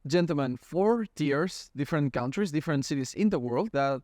gentlemen, 4 tiers, different countries, different cities in the world that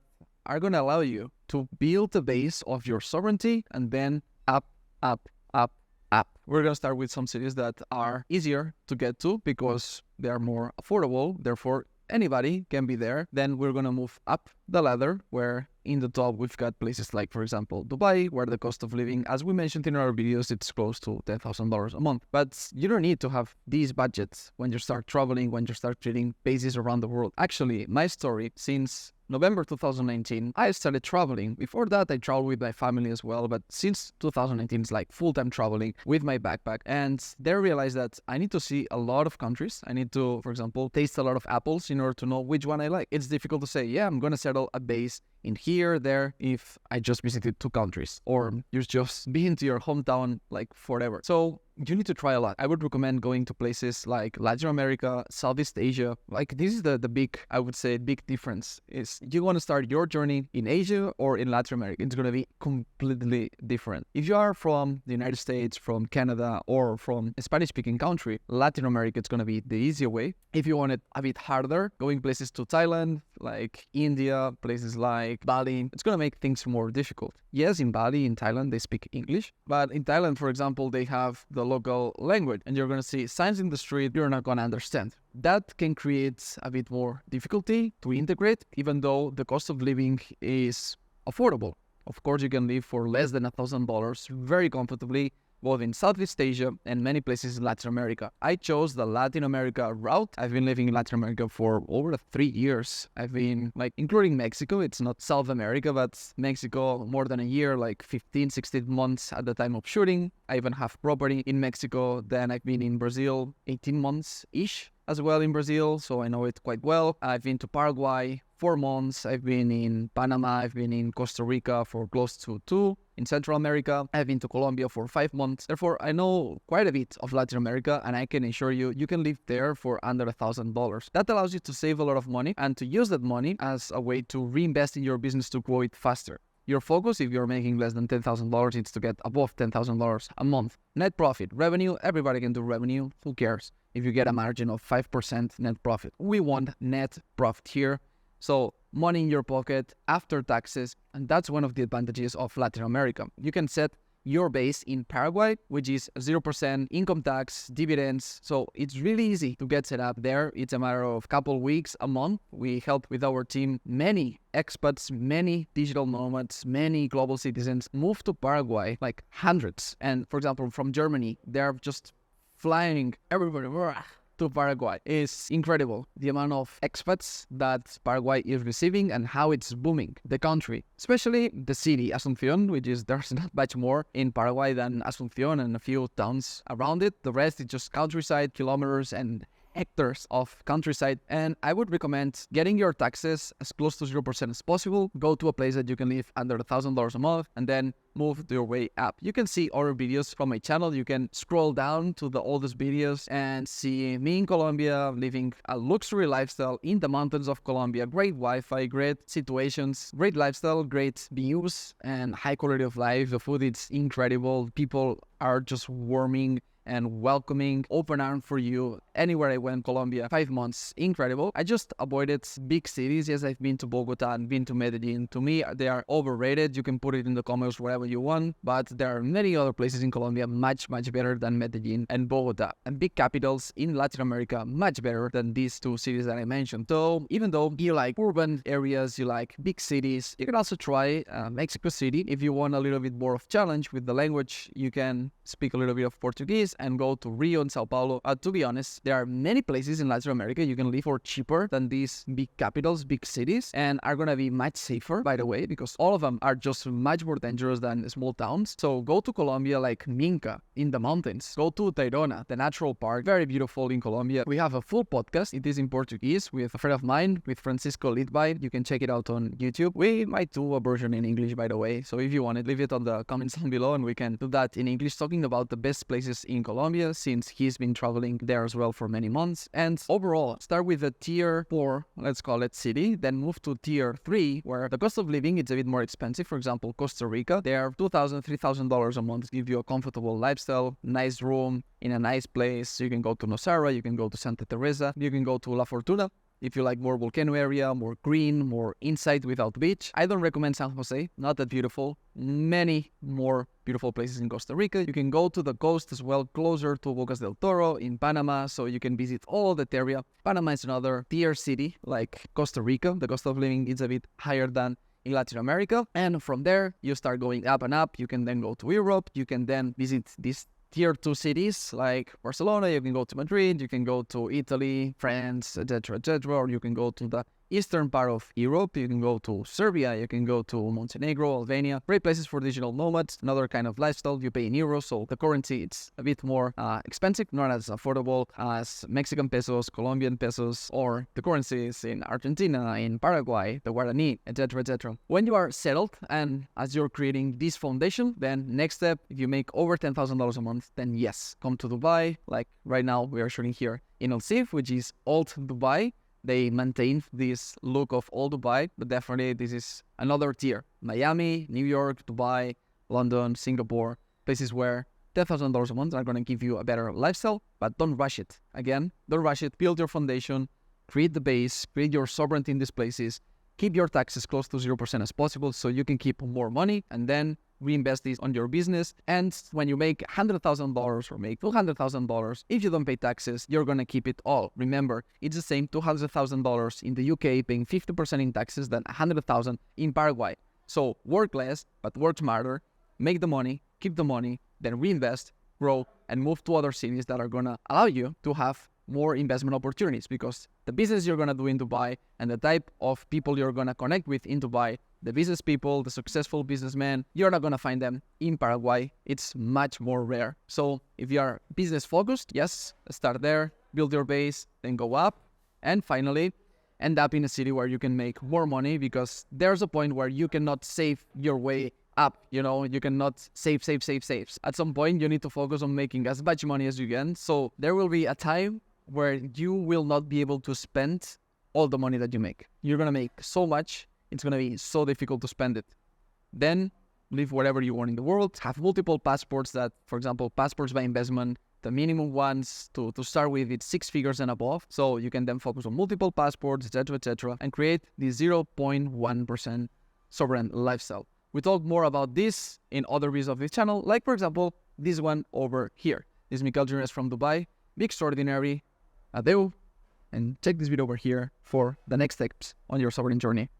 are going to allow you to build the base of your sovereignty and then up, up, up, up. We're going to start with some cities that are easier to get to because they are more affordable. Therefore, anybody can be there. Then we're going to move up the ladder where in the top we've got places like, for example, Dubai, where the cost of living, as we mentioned in our videos, it's close to $10,000 a month. But you don't need to have these budgets when you start traveling, when you start treating bases around the world. Actually, my story, since November 2019, I started traveling. Before that, I traveled with my family as well. But since 2019, it's like full-time traveling with my backpack. And they realized that I need to see a lot of countries. I need to, for example, taste a lot of apples in order to know which one I like. It's difficult to say, yeah, I'm going to settle a base in here, there, if I just visited 2 countries. Or you're just being to your hometown like forever. So you need to try a lot. I would recommend going to places like Latin America, Southeast Asia. Like this is the big, I would say, big difference is you want to start your journey in Asia or in Latin America. It's going to be completely different. If you are from the United States, from Canada, or from a Spanish-speaking country, Latin America, it's going to be the easier way. If you want it a bit harder, going places to Thailand, like India, places like Bali, it's going to make things more difficult. Yes, in Bali, in Thailand, they speak English. But in Thailand, for example, they have the local language and you're going to see signs in the street you're not going to understand. That can create a bit more difficulty to integrate, even though the cost of living is affordable. Of course, you can live for less than $1,000 very comfortably, both in Southeast Asia and many places in Latin America. I chose the Latin America route. I've been living in Latin America for over 3 years. I've been including Mexico. It's not South America, but Mexico more than a year, like 15, 16 months at the time of shooting. I even have property in Mexico. Then I've been in Brazil 18 months-ish as well in Brazil, so I know it quite well. I've been to Paraguay 4 months. I've been in Panama. I've been in Costa Rica for close to 2. In Central America, I've been to Colombia for 5 months. Therefore, I know quite a bit of Latin America, and I can assure you, you can live there for under $1,000. That allows you to save a lot of money and to use that money as a way to reinvest in your business to grow it faster. Your focus, if you're making less than $10,000, is to get above $10,000 a month. Net profit, revenue, everybody can do revenue. Who cares if you get a margin of 5% net profit? We want net profit here. So money in your pocket after taxes, and that's one of the advantages of Latin America. You can set your base in Paraguay, which is 0% income tax, dividends. So it's really easy to get set up there. It's a matter of a couple weeks, a month. We help with our team many expats, many digital nomads, many global citizens move to Paraguay, like hundreds. And for example, from Germany, they're just flying everybody to Paraguay. Is incredible the amount of expats that Paraguay is receiving and how it's booming the country, especially the city Asunción, which is there's not much more in Paraguay than Asunción and a few towns around it. The rest is just countryside, kilometers and hectares of countryside. And I would recommend getting your taxes as close to 0% as possible. Go to a place that you can live under $1,000 a month and then move your way up. You can see other videos from my channel. You can scroll down to the oldest videos and see me in Colombia living a luxury lifestyle in the mountains of Colombia. Great Wi-Fi, great situations, great lifestyle, great views and high quality of life. The food is incredible. People are just warming and welcoming, open arm for you. Anywhere I went, Colombia, 5 months, incredible. I just avoided big cities. Yes, I've been to Bogota and been to Medellin. To me, they are overrated. You can put it in the comments wherever you want, but there are many other places in Colombia much better than Medellin and Bogota. And big capitals in Latin America much better than these 2 cities that I mentioned. So even though you like urban areas, you like big cities, you can also try Mexico City. If you want a little bit more of challenge with the language, you can speak a little bit of Portuguese and go to Rio and Sao Paulo. To be honest, there are many places in Latin America you can live for cheaper than these big capitals, big cities, and are gonna be much safer, by the way, because all of them are just much more dangerous than small towns. So go to Colombia like Minca in the mountains. Go to Tayrona, the natural park, very beautiful in Colombia. We have a full podcast. It is in Portuguese with a friend of mine, with Francisco Litbay. You can check it out on YouTube. We might do a version in English, by the way. So if you want it, leave it on the comments down below and we can do that in English, talking about the best places in Colombia, since he's been traveling there as well lifestyle for many months. And overall, start with a tier 4, let's call it city, then move to tier 3, where the cost of living is a bit more expensive. For example, Costa Rica, there $2,000, $3,000 a month give you a comfortable lifestyle, nice room in a nice place. You can go to Nosara, you can go to Santa Teresa, you can go to La Fortuna. If you like more volcano area, more green, more inside without beach, I don't recommend San Jose, not that beautiful. Many more beautiful places in Costa Rica. You can go to the coast as well, closer to Bocas Del Toro in Panama, so you can visit all that area. Panama is another tier city like Costa Rica. The cost of living is a bit higher than in Latin America. And from there, you start going up and up. You can then go to Europe. You can then visit these tier 2 cities like Barcelona. You can go to Madrid, you can go to Italy, France, etc., or you can go to the eastern part of Europe. You can go to Serbia, you can go to Montenegro, Albania. Great places for digital nomads, another kind of lifestyle. You pay in euros, so the currency it's a bit more expensive, not as affordable as Mexican pesos, Colombian pesos, or the currencies in Argentina, in Paraguay, the Guarani, etc. When you are settled and as you're creating this foundation, then next step, if you make over $10,000 a month, then yes, come to Dubai. Like right now, we are shooting here in Al Sif, which is Old Dubai. They maintain this look of old Dubai, but definitely this is another tier. Miami, New York, Dubai, London, Singapore, places where $10,000 a month are going to give you a better lifestyle, but don't rush it. Again, don't rush it. Build your foundation, create the base, create your sovereignty in these places, keep your taxes close to 0% as possible so you can keep more money, and then reinvest this on your business. And when you make $100,000 or make $200,000, if you don't pay taxes, you're going to keep it all. Remember, it's the same $200,000 in the UK paying 50% in taxes than $100,000 in Paraguay. So work less, but work smarter, make the money, keep the money, then reinvest, grow, and move to other cities that are going to allow you to have more investment opportunities, because the business you're going to do in Dubai and the type of people you're going to connect with in Dubai, the business people, the successful businessmen, you're not going to find them in Paraguay. It's much more rare. So if you are business focused, yes, start there, build your base, then go up, and finally end up in a city where you can make more money, because there's a point where you cannot save your way up. You cannot save. At some point, you need to focus on making as much money as you can. So there will be a time where you will not be able to spend all the money that you make. You're going to make so much, it's going to be so difficult to spend it. Then live wherever you want in the world, have multiple passports that, for example, passports by investment, the minimum ones to start with, it's 6 figures and above. So you can then focus on multiple passports, etc., and create the 0.1% sovereign lifestyle. We talk more about this in other videos of this channel, like for example, this one over here. This is Miquel Gironès from Dubai. Be extraordinary. Adeu. And check this video over here for the next steps on your sovereign journey.